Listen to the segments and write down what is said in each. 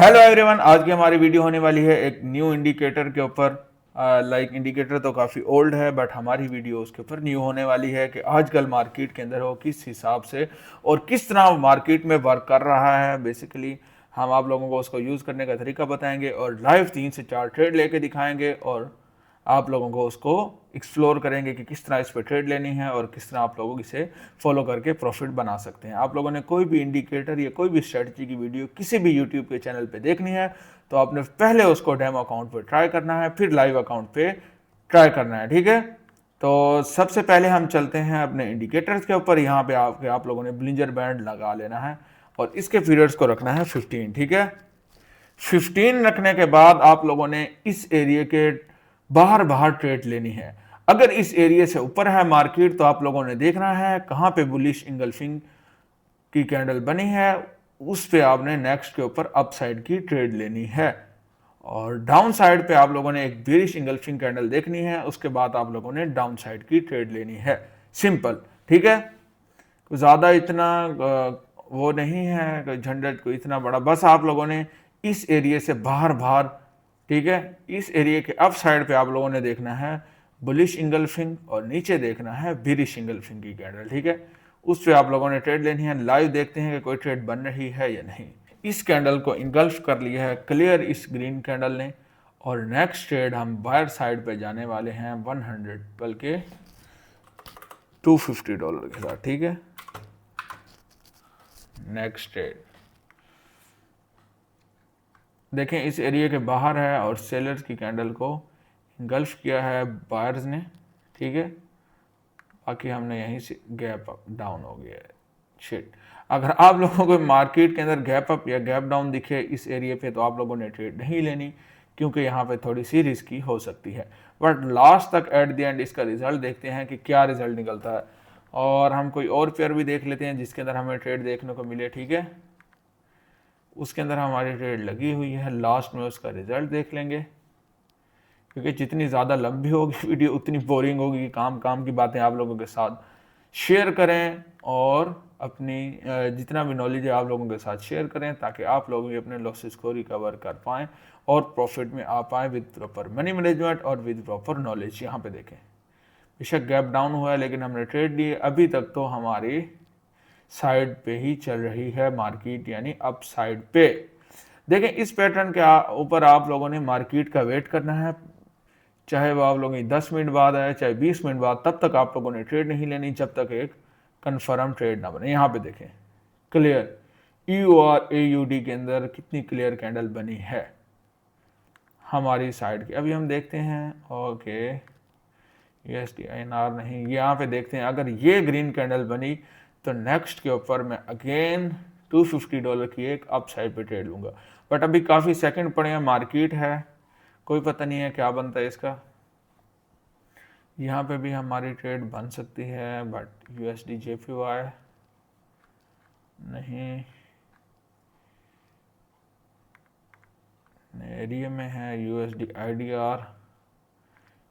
Hello everyone, आज की हमारी वीडियो होने वाली है एक न्यू इंडिकेटर के ऊपर। इंडिकेटर तो काफ़ी ओल्ड है बट हमारी वीडियो उसके ऊपर न्यू होने वाली है कि आजकल मार्केट के अंदर वो किस हिसाब से और किस तरह मार्केट में वर्क कर रहा है। बेसिकली हम आप लोगों को उसको यूज़ करने का तरीका बताएंगे और लाइव 3 से 4 ट्रेड लेके दिखाएंगे और आप लोगों को उसको एक्सप्लोर करेंगे कि किस तरह इस पर ट्रेड लेनी है और किस तरह आप लोग इसे फॉलो करके प्रॉफिट बना सकते हैं। आप लोगों ने कोई भी इंडिकेटर या कोई भी स्ट्रेटजी की वीडियो किसी भी यूट्यूब के चैनल पे देखनी है तो आपने पहले उसको डेमो अकाउंट पे ट्राई करना है, फिर लाइव अकाउंट पे ट्राई करना है, ठीक है। तो सबसे पहले हम चलते हैं अपने इंडिकेटर्स के ऊपर। यहाँ पे आप लोगों ने ब्लिंजर बैंड लगा लेना है और इसके पीरियड्स को रखना है 15, ठीक है। 15 रखने के बाद आप लोगों ने इस एरिया के बाहर बाहर ट्रेड लेनी है। अगर इस एरिया से ऊपर है मार्केट तो आप लोगों ने देखना है कहां पे बुलिश इंगल्फिंग की कैंडल बनी है, उस पे आपने नेक्स्ट के ऊपर अप साइड की ट्रेड लेनी है। और डाउन साइड पे आप लोगों ने एक बेरिश इंगल्फिंग कैंडल देखनी है, उसके बाद आप लोगों ने डाउन साइड की ट्रेड लेनी है। सिंपल, ठीक है। ज़्यादा इतना वो नहीं है झंझट को इतना बड़ा, बस आप लोगों ने इस एरिया से बाहर बाहर, ठीक है, इस एरिया के अप साइड पे आप लोगों ने देखना है बुलिश इंगल्फिंग और नीचे देखना है बेरिश इंगल्फिंग की कैंडल, ठीक है। उस पे आप लोगों ने ट्रेड लेनी है। लाइव देखते हैं कि कोई ट्रेड बन रही है या नहीं। इस कैंडल को इंगल्फ कर लिया है क्लियर इस ग्रीन कैंडल ने और नेक्स्ट ट्रेड हम बायर साइड पे जाने वाले हैं 100 बल्कि $250 के साथ, ठीक है। नेक्स्ट ट्रेड देखें, इस एरिया के बाहर है और सेलर्स की कैंडल को इंगल्फ किया है बायर्स ने, ठीक है। बाकी हमने यहीं से गैप अप डाउन हो गया है। शिट, अगर आप लोगों को मार्केट के अंदर गैप अप या गैप डाउन दिखे इस एरिया पे तो आप लोगों ने ट्रेड नहीं लेनी, क्योंकि यहाँ पे थोड़ी सी रिस्की हो सकती है। बट लास्ट तक एट द एंड इसका रिजल्ट देखते हैं कि क्या रिजल्ट निकलता है। और हम कोई और पेयर भी देख लेते हैं जिसके अंदर हमें ट्रेड देखने को मिले, ठीक है। उसके अंदर हमारी ट्रेड लगी हुई है, लास्ट में उसका रिजल्ट देख लेंगे, क्योंकि जितनी ज़्यादा लंबी होगी वीडियो उतनी बोरिंग होगी कि काम काम की बातें आप लोगों के साथ शेयर करें और अपनी जितना भी नॉलेज है आप लोगों के साथ शेयर करें ताकि आप लोग भी अपने लॉसेस को रिकवर कर पाएँ और प्रॉफिट में आ पाएँ विद प्रॉपर मनी मैनेजमेंट और विद प्रॉपर नॉलेज। यहाँ पे देखें, बेशक गैप डाउन हुआ है लेकिन हमने ट्रेड ली। अभी तक तो हमारी साइड पे ही चल रही है मार्केट, यानी अप साइड पे। देखें, इस पैटर्न के ऊपर आप लोगों ने मार्केट का वेट करना है, चाहे वो आप लोगों की 10 मिनट बाद आए चाहे 20 मिनट बाद, तब तक आप लोगों ने ट्रेड नहीं लेनी जब तक एक कंफर्म ट्रेड ना बने। यहाँ पे देखें क्लियर EUR/AUD के अंदर कितनी क्लियर कैंडल बनी है हमारी साइड की। अभी हम देखते हैं, ओके USD INR नहीं, यहाँ पे देखते हैं अगर ये ग्रीन कैंडल बनी तो नेक्स्ट के ऊपर मैं अगेन $250 की एक अप साइड पे ट्रेड लूँगा। बट अभी काफ़ी सेकंड पड़े हैं, मार्केट है, कोई पता नहीं है क्या बनता है इसका। यहाँ पे भी हमारी ट्रेड बन सकती है बट USD JPY नहीं, एरिया में है USD IDR,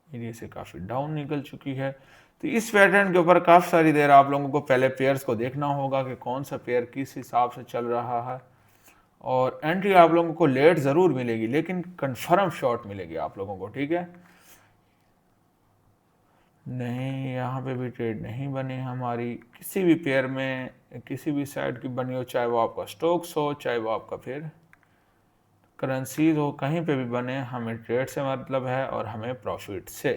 एरिया से काफ़ी डाउन निकल चुकी है। तो इस पैटर्न के ऊपर काफ़ी सारी देर आप लोगों को पहले पेयर्स को देखना होगा कि कौन सा पेयर किस हिसाब से चल रहा है, और एंट्री आप लोगों को लेट ज़रूर मिलेगी लेकिन कंफर्म शॉट मिलेगी आप लोगों को, ठीक है। नहीं, यहाँ पे भी ट्रेड नहीं बनी हमारी किसी भी पेयर में, किसी भी साइड की बनी हो, चाहे वो आपका स्टॉक्स हो चाहे वो आपका फिर करेंसीज हो, कहीं पे भी बने हमें ट्रेड से मतलब है और हमें प्रॉफिट से,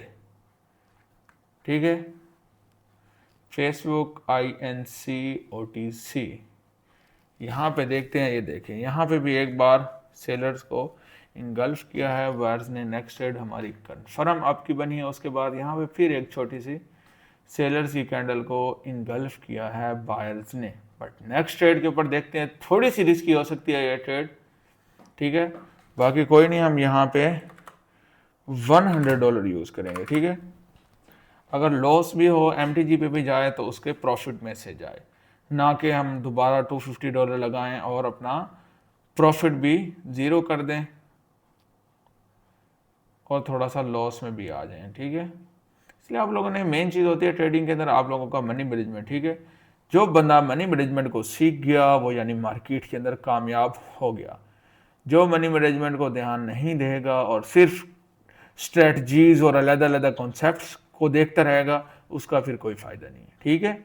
ठीक है। फेसबुक INC OTC यहाँ पे देखते हैं, ये देखें यहाँ पे भी एक बार सेलर्स को इंगल्फ किया है बायर्स ने। नेक्स्ट ट्रेड हमारी कंफर्म आपकी बनी है, उसके बाद यहाँ पे फिर एक छोटी सी सेलर्स की कैंडल को इंगल्फ किया है बायर्स ने। बट नेक्स्ट ट्रेड के ऊपर देखते हैं, थोड़ी सी रिस्की हो सकती है ये ट्रेड, ठीक है। बाकी कोई नहीं, हम यहाँ पे $100 यूज़ करेंगे, ठीक है। अगर लॉस भी हो MTG पे भी जाए तो उसके प्रॉफिट में से जाए, ना कि हम दोबारा $250 लगाएं और अपना प्रॉफिट भी ज़ीरो कर दें और थोड़ा सा लॉस में भी आ जाएं, ठीक है। इसलिए आप लोगों ने, मेन चीज़ होती है ट्रेडिंग के अंदर आप लोगों का मनी मैनेजमेंट, ठीक है। जो बंदा मनी मैनेजमेंट को सीख गया वो यानी मार्केट के अंदर कामयाब हो गया। जो मनी मैनेजमेंट को ध्यान नहीं देगा और सिर्फ स्ट्रेटजीज और अलग अलग कॉन्सेप्ट्स को देखता रहेगा, उसका फिर कोई फायदा नहीं है। ठीक है,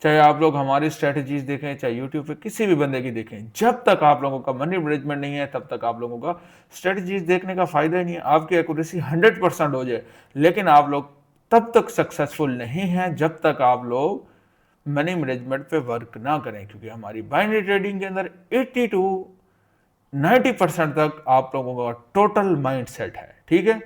चाहे आप लोग हमारी स्ट्रेटजीज देखें, चाहे यूट्यूब पे किसी भी बंदे की देखें, जब तक आप लोगों का मनी मैनेजमेंट नहीं है तब तक आप लोगों का स्ट्रेटजीज देखने का फायदा ही नहीं है। आपकी एक्यूरेसी 100% हो जाए, लेकिन आप लोग तब तक सक्सेसफुल नहीं है जब तक आप लोग मनी मैनेजमेंट पे वर्क ना करें, क्योंकि हमारी बाइनरी ट्रेडिंग के अंदर 80 टू 90% तक आप लोगों का टोटल माइंडसेट है। ठीक है,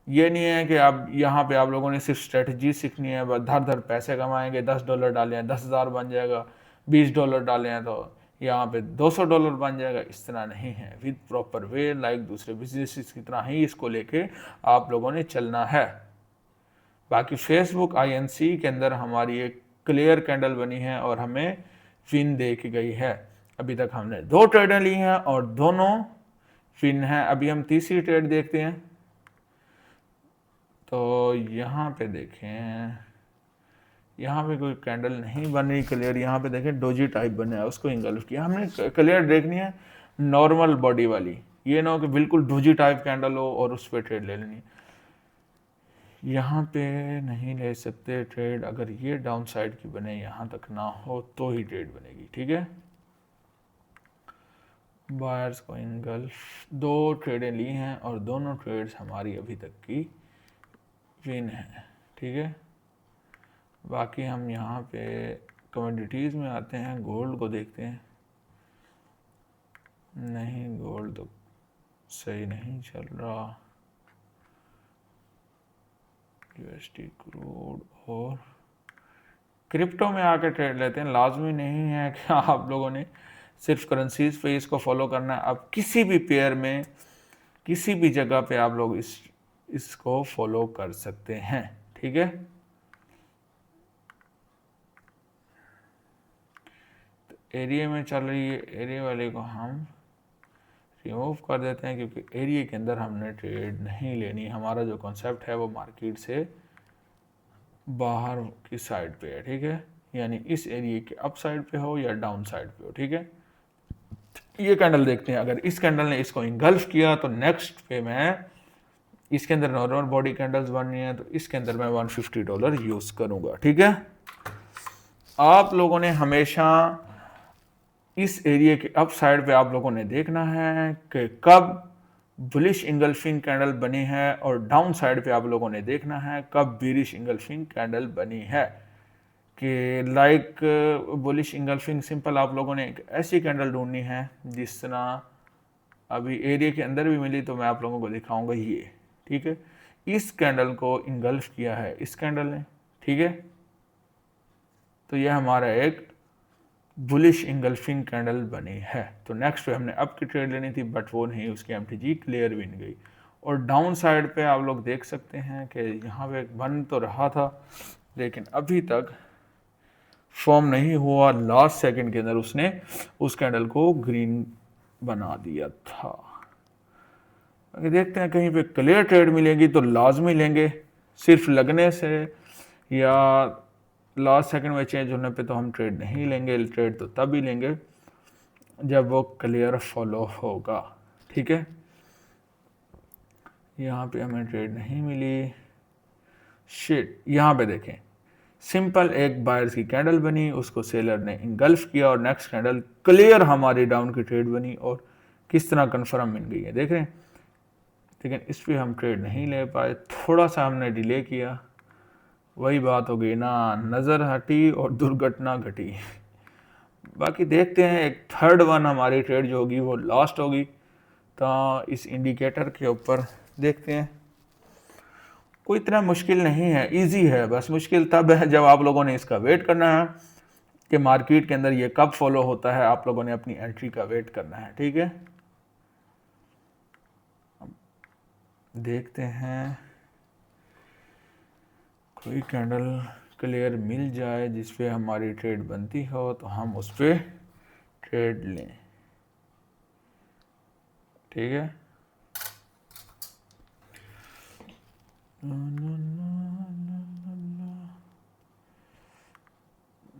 ये नहीं है कि आप यहाँ पे आप लोगों ने सिर्फ स्ट्रेटजी सीखनी है, बस धर धर पैसे कमाएंगे, $10 डाले हैं 10,000 बन जाएगा, $20 डाले हैं तो यहाँ पे $200 बन जाएगा। इस तरह नहीं है, विद प्रॉपर वे, लाइक दूसरे बिजनेस की तरह ही इसको लेके आप लोगों ने चलना है। बाकी फेसबुक INC के अंदर हमारी एक क्लियर कैंडल बनी है और हमें विन दे के गई है। अभी तक हमने 2 ट्रेडें ली हैं और दोनों विन हैं। अभी हम तीसरी ट्रेड देखते हैं। तो यहाँ पे देखें, यहाँ पे कोई कैंडल नहीं बन रही क्लियर। यहाँ पे देखें डोजी टाइप बना है, उसको इंगल्फ किया हमने। क्लियर देखनी है नॉर्मल बॉडी वाली, ये ना हो कि बिल्कुल डोजी टाइप कैंडल हो और उस पर ट्रेड ले लेनी है। यहाँ पे नहीं ले सकते ट्रेड, अगर ये डाउन साइड की बने यहाँ तक ना हो तो ही ट्रेड बनेगी। ठीक है, बायर्स को इंगल्फ 2 ट्रेडें ली हैं और दोनों ट्रेड्स हमारी अभी तक की विन है। ठीक है, बाकी हम यहाँ पे कमोडिटीज़ में आते हैं, गोल्ड को देखते हैं। नहीं, गोल्ड तो सही नहीं चल रहा। USD क्रूड और क्रिप्टो में आके ट्रेड लेते हैं। लाजमी नहीं है कि आप लोगों ने सिर्फ करेंसीज पे इसको फॉलो करना है। आप किसी भी पेयर में किसी भी जगह पे आप लोग इसको फॉलो कर सकते हैं। ठीक है, तो एरिया में चल रही है, एरिया वाले को हम रिमूव कर देते हैं क्योंकि एरिया के अंदर हमने ट्रेड नहीं लेनी। हमारा जो कॉन्सेप्ट है वो मार्केट से बाहर की साइड पे है। ठीक है, यानी इस एरिया के अप साइड पे हो या डाउन साइड पे हो। ठीक है, ये कैंडल देखते हैं। अगर इस कैंडल ने इसको इंगल्फ किया तो नेक्स्ट पे मैं इसके अंदर नॉर्मल बॉडी कैंडल्स बन रही हैं तो इसके अंदर मैं $150 यूज करूंगा। ठीक है, आप लोगों ने हमेशा इस एरिया के अप साइड पे आप लोगों ने देखना है कि कब बुलिश इंगल्फिंग कैंडल बनी है और डाउन साइड पे आप लोगों ने देखना है कब बीरिश इंगल्फिंग कैंडल बनी है। कि लाइक बुलिश इंगल्फिंग सिंपल आप लोगों ने एक ऐसी कैंडल ढूंढनी है जिस तरह अभी एरिया के अंदर भी मिली, तो मैं आप लोगों को दिखाऊंगा ये। ठीक है, इस कैंडल को इंगल्फ किया है इस कैंडल ने। ठीक है, तो यह हमारा एक बुलिश इंगल्फिंग कैंडल बनी है। तो नेक्स्ट पे हमने अप की ट्रेड लेनी थी बट वो नहीं, उसकी MTG क्लियर विन गई। और डाउन साइड पे आप लोग देख सकते हैं कि यहाँ पे बन तो रहा था लेकिन अभी तक फॉर्म नहीं हुआ। लास्ट सेकंड के अंदर उसने उस कैंडल को ग्रीन बना दिया था। अगर देखते हैं कहीं पे क्लियर ट्रेड मिलेगी तो लाजमी लेंगे, सिर्फ लगने से या लास्ट सेकंड में चेंज होने पे तो हम ट्रेड नहीं लेंगे। ट्रेड तो तब ही लेंगे जब वो क्लियर फॉलो होगा। ठीक है, यहाँ पे हमें ट्रेड नहीं मिली। शिट, यहाँ पे देखें सिंपल एक बायर्स की कैंडल बनी, उसको सेलर ने इंगल्फ किया और नेक्स्ट कैंडल क्लियर हमारी डाउन की ट्रेड बनी और किस तरह कंफर्म मिल गई है देख रहे हैं। लेकिन इस पर हम ट्रेड नहीं ले पाए, थोड़ा सा हमने डिले किया। वही बात हो गई ना, नज़र हटी और दुर्घटना घटी। बाकी देखते हैं एक थर्ड वन हमारी ट्रेड जो होगी वो लास्ट होगी, तो इस इंडिकेटर के ऊपर देखते हैं। कोई इतना मुश्किल नहीं है, इजी है। बस मुश्किल तब है जब आप लोगों ने इसका वेट करना है कि मार्केट के अंदर ये कब फॉलो होता है। आप लोगों ने अपनी एंट्री का वेट करना है। ठीक है, देखते हैं कोई कैंडल क्लियर मिल जाए जिस पे हमारी ट्रेड बनती हो तो हम उस पर ट्रेड लें। ठीक है,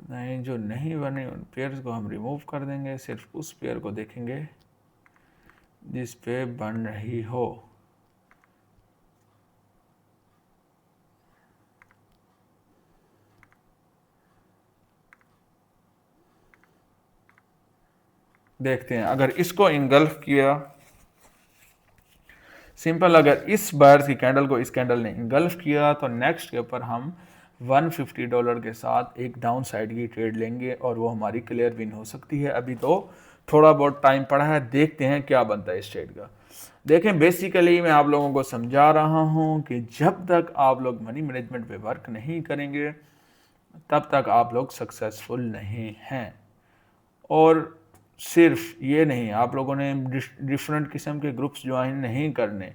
नहीं, जो नहीं बने उन पेयर्स को हम रिमूव कर देंगे, सिर्फ उस पेयर को देखेंगे जिस पे बन रही हो। देखते हैं अगर इसको इनगल्फ किया, सिंपल, अगर इस बायर्स की कैंडल को इस कैंडल ने इनगल्फ किया तो नेक्स्ट के ऊपर हम $150 के साथ एक डाउन साइड की ट्रेड लेंगे और वो हमारी क्लियर विन हो सकती है। अभी तो थोड़ा बहुत टाइम पड़ा है, देखते हैं क्या बनता है इस ट्रेड का। देखें, बेसिकली मैं आप लोगों को समझा रहा हूं कि जब तक आप लोग मनी मैनेजमेंट पे वर्क नहीं करेंगे तब तक आप लोग सक्सेसफुल नहीं हैं। और सिर्फ ये नहीं, आप लोगों ने डिफरेंट किस्म के ग्रुप्स ज्वाइन नहीं करने,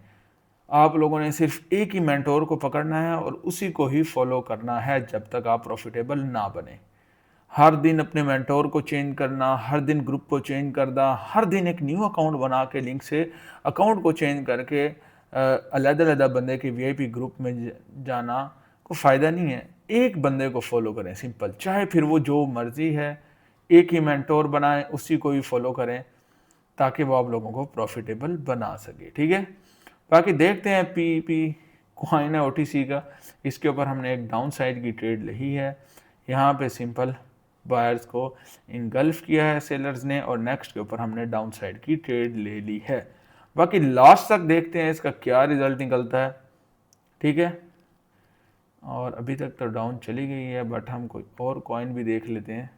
आप लोगों ने सिर्फ एक ही मेंटोर को पकड़ना है और उसी को ही फॉलो करना है जब तक आप प्रॉफिटेबल ना बने। हर दिन अपने मेंटोर को चेंज करना, हर दिन ग्रुप को चेंज करना, हर दिन एक न्यू अकाउंट बना के लिंक से अकाउंट को चेंज करके अलग-अलग बंदे के वीआईपी ग्रुप में जाना को फ़ायदा नहीं है। एक बंदे को फॉलो करें, सिंपल, चाहे फिर वो जो मर्जी है, एक ही मेंटोर बनाएं, उसी को ही फॉलो करें ताकि वो आप लोगों को प्रॉफिटेबल बना सके। ठीक है, बाकी देखते हैं पी कॉइन है ओटीसी का, इसके ऊपर हमने एक डाउन साइड की ट्रेड ली है। यहाँ पे सिंपल बायर्स को इनगल्फ किया है सेलर्स ने और नेक्स्ट के ऊपर हमने डाउन साइड की ट्रेड ले ली है। बाकी लास्ट तक देखते हैं इसका क्या रिजल्ट निकलता है। ठीक है, और अभी तक तो डाउन चली गई है, बट हम कोई और कॉइन भी देख लेते हैं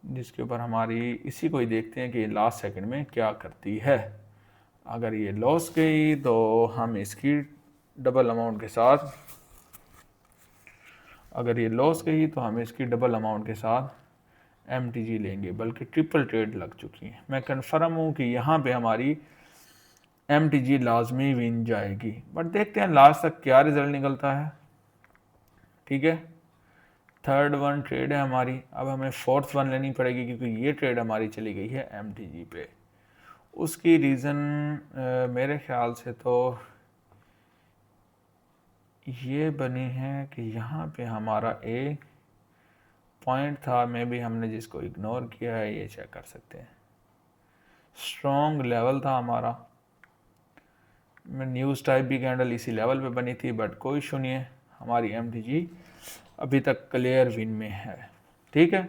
जिसके ऊपर हमारी, इसी को ही देखते हैं कि लास्ट सेकंड में क्या करती है। अगर ये लॉस गई तो हम इसकी डबल अमाउंट के साथ, अगर ये लॉस गई तो हम इसकी डबल अमाउंट के साथ MTG लेंगे, बल्कि ट्रिपल ट्रेड लग चुकी है। मैं कन्फर्म हूँ कि यहाँ पे हमारी MTG लाजमी विन जाएगी, बट देखते हैं लास्ट तक क्या रिजल्ट निकलता है। ठीक है, थर्ड वन ट्रेड है हमारी, अब हमें फोर्थ वन लेनी पड़ेगी क्योंकि ये ट्रेड हमारी चली गई है MTG पे। उसकी रीज़न मेरे ख्याल से तो ये बनी है कि यहाँ पे हमारा एक पॉइंट था, में भी हमने जिसको इग्नोर किया है, ये चेक कर सकते हैं। स्ट्रॉन्ग लेवल था हमारा, न्यूज़ टाइप भी कैंडल इसी लेवल पे बनी थी, बट कोई इशू नहीं है, हमारी MTG अभी तक क्लियर विन में है। ठीक है,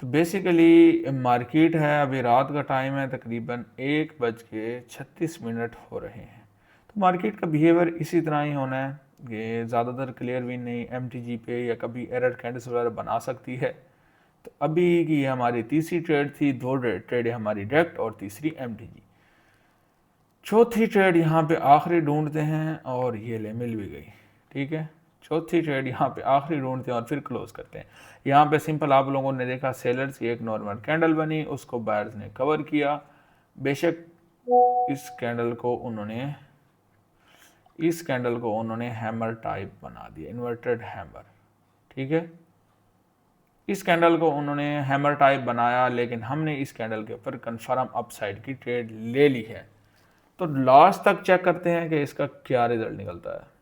तो बेसिकली मार्केट है, अभी रात का टाइम है, तकरीबन 1:36 हो रहे हैं। तो मार्केट का बिहेवियर इसी तरह ही होना है कि ज़्यादातर क्लियर विन नहीं MTG पे, या कभी एरर कैंडल्स वगैरह बना सकती है। तो अभी की हमारी तीसरी ट्रेड थी, 2 ट्रेड हमारी डायरेक्ट और तीसरी MTG। चौथी ट्रेड यहाँ पे आखिरी ढूंढते हैं और ये ले मिल भी गई। ठीक है, चौथी ट्रेड यहाँ पे आखिरी ढूंढते हैं और फिर क्लोज करते हैं। यहाँ पे सिंपल आप लोगों ने देखा सेलर्स की एक नॉर्मल कैंडल बनी, उसको बायर्स ने कवर किया। बेशक इस कैंडल को उन्होंने हैमर टाइप बना दिया, इन्वर्टेड हैमर। ठीक है, इस कैंडल को उन्होंने हैमर टाइप बनाया, लेकिन हमने इस कैंडल के ऊपर कंफर्म अपसाइड की ट्रेड ले ली है। तो लास्ट तक चेक करते हैं कि इसका क्या रिजल्ट निकलता है।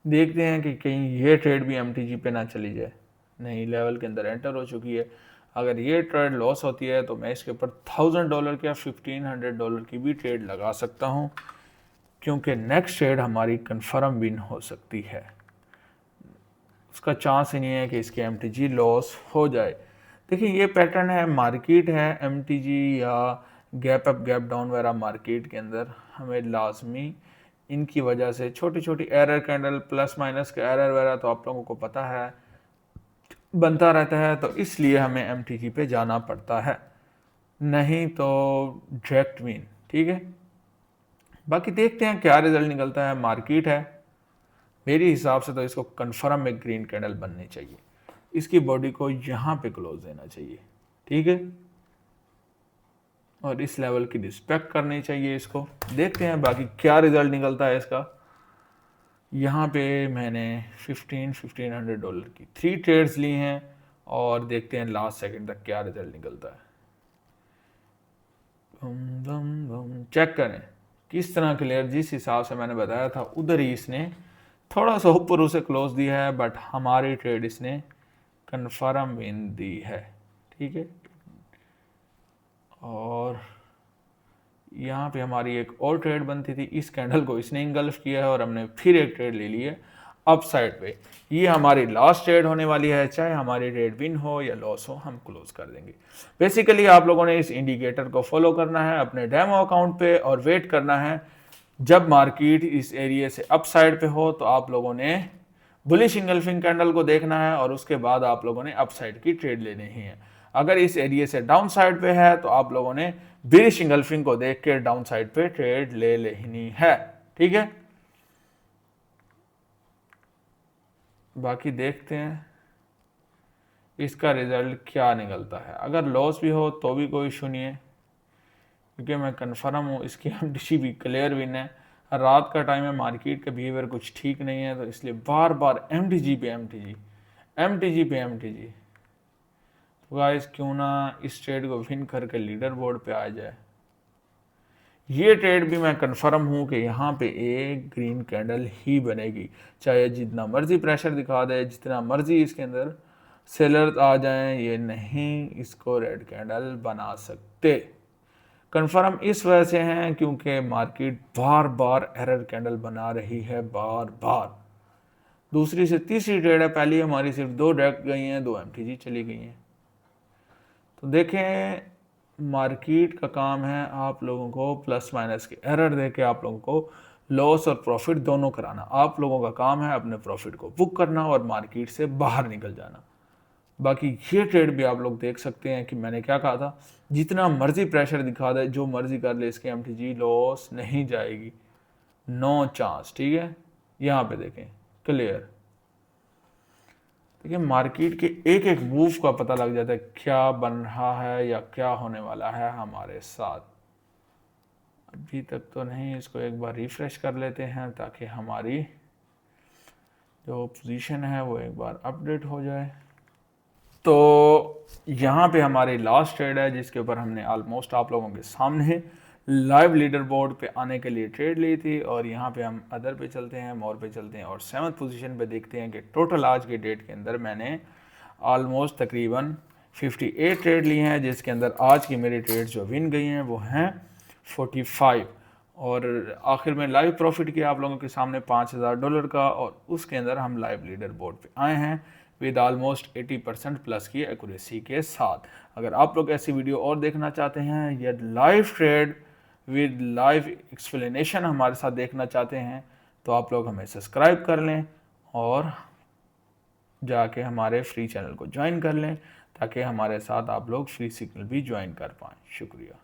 देखते हैं कि कहीं ये ट्रेड भी MTG पे ना चली जाए। नहीं, लेवल के अंदर एंटर हो चुकी है। अगर ये ट्रेड लॉस होती है तो मैं इसके ऊपर $1000 या $1500 की भी ट्रेड लगा सकता हूं, क्योंकि नेक्स्ट ट्रेड हमारी कंफर्म विन हो सकती है। उसका चांस ही नहीं है कि इसकी MTG लॉस हो जाए। देखिए, ये पैटर्न है, मार्केट है, MTG या गैप अप गैप डाउन वगैरह मार्केट के अंदर हमें लाजमी इनकी वजह से छोटी छोटी एरर कैंडल, प्लस माइनस के एरर वगैरह तो आप लोगों को पता है बनता रहता है, तो इसलिए हमें MTG पे जाना पड़ता है, नहीं तो डायरेक्ट विन। ठीक है, बाकी देखते हैं क्या रिजल्ट निकलता है। मार्केट है, मेरे हिसाब से तो इसको कंफर्म एक ग्रीन कैंडल बननी चाहिए, इसकी बॉडी को यहाँ पे क्लोज देना चाहिए। ठीक है, और इस लेवल की रिस्पेक्ट करनी चाहिए इसको। देखते हैं बाकी क्या रिजल्ट निकलता है इसका। यहाँ पे मैंने $1500 की 3 ट्रेड्स ली हैं और देखते हैं लास्ट सेकंड तक क्या रिजल्ट निकलता है। चेक करें किस तरह क्लियर, जिस हिसाब से मैंने बताया था उधर ही इसने थोड़ा सा ऊपर उसे क्लोज दिया है, बट हमारी ट्रेड इसने कंफर्म विन दी है। ठीक है, यहाँ पे हमारी एक और ट्रेड बनती थी, इस कैंडल को इसने इंगल्फ किया है और हमने फिर एक ट्रेड ले ली है अप साइड पे। ये हमारी लास्ट ट्रेड होने वाली है, चाहे हमारी ट्रेड विन हो या लॉस हो, हम क्लोज कर देंगे। बेसिकली आप लोगों ने इस इंडिकेटर को फॉलो करना है अपने डेमो अकाउंट पे और वेट करना है जब मार्केट इस एरिया से अप साइड पे हो तो आप लोगों ने बुलिश इंगल्फिंग कैंडल को देखना है और उसके बाद आप लोगों ने अप साइड की ट्रेड लेनी है। अगर इस एरिया से डाउन साइड पे है तो आप लोगों ने बिरिश इंगल्फिंग को देख के डाउन साइड पे ट्रेड ले लेनी है, ठीक है। बाकी देखते हैं इसका रिजल्ट क्या निकलता है। अगर लॉस भी हो तो भी कोई इशू नहीं है, क्योंकि मैं कन्फर्म हूँ इसकी एमटीजी भी क्लियर विन है। रात का टाइम है, मार्केट का बिहेवियर कुछ ठीक नहीं है, तो इसलिए बार बार एमटीजी पे एमटीजी, एमटीजी पे एमटीजी। तो गाइस क्यों ना इस ट्रेड को विन करके लीडर बोर्ड पे आ जाए। ये ट्रेड भी मैं कंफर्म हूँ कि यहाँ पे एक ग्रीन कैंडल ही बनेगी, चाहे जितना मर्जी प्रेशर दिखा दे, जितना मर्जी इसके अंदर सेलर आ जाएं, ये नहीं इसको रेड कैंडल बना सकते। कंफर्म इस वजह से हैं क्योंकि मार्केट बार बार एरर कैंडल बना रही है, बार बार। दूसरी से तीसरी ट्रेड है, पहली हमारी सिर्फ 2 डेक गई हैं, 2 एमटीजी चली गई हैं। तो देखें मार्केट का काम है आप लोगों को प्लस माइनस के एरर दे के आप लोगों को लॉस और प्रॉफिट दोनों कराना। आप लोगों का काम है अपने प्रॉफिट को बुक करना और मार्केट से बाहर निकल जाना। बाकी ये ट्रेड भी आप लोग देख सकते हैं कि मैंने क्या कहा था, जितना मर्जी प्रेशर दिखा दे, जो मर्जी कर ले, इसके एमटीजी लॉस नहीं जाएगी, नो चांस, ठीक है। यहाँ पे देखें क्लियर, देखिए मार्केट के एक एक मूव का पता लग जाता है क्या बन रहा है या क्या होने वाला है हमारे साथ। अभी तक तो नहीं, इसको एक बार रिफ्रेश कर लेते हैं ताकि हमारी जो पोजीशन है वो एक बार अपडेट हो जाए। तो यहाँ पे हमारी लास्ट ट्रेड है जिसके ऊपर हमने ऑलमोस्ट आप लोगों के सामने लाइव लीडर बोर्ड पे आने के लिए ट्रेड ली थी। और यहाँ पे हम अदर पे चलते हैं, मोर पे चलते हैं और 7th पोजीशन पे देखते हैं कि टोटल आज के डेट के अंदर मैंने ऑलमोस्ट तकरीबन 58 ट्रेड ली हैं, जिसके अंदर आज की मेरी ट्रेड जो विन गई हैं वो हैं 45। और आखिर में लाइव प्रॉफिट किया आप लोगों के सामने $5000 का, और उसके अंदर हम लाइव लीडर बोर्ड पे आए हैं विद ऑलमोस्ट 80% प्लस की एक्यूरेसी के साथ। अगर आप लोग ऐसी वीडियो और देखना चाहते हैं या live trade with live explanation हमारे साथ देखना चाहते हैं तो आप लोग हमें सब्सक्राइब कर लें और जाके हमारे फ्री चैनल को ज्वाइन कर लें ताकि हमारे साथ आप लोग फ्री सिग्नल भी ज्वाइन कर पाएँ। शुक्रिया।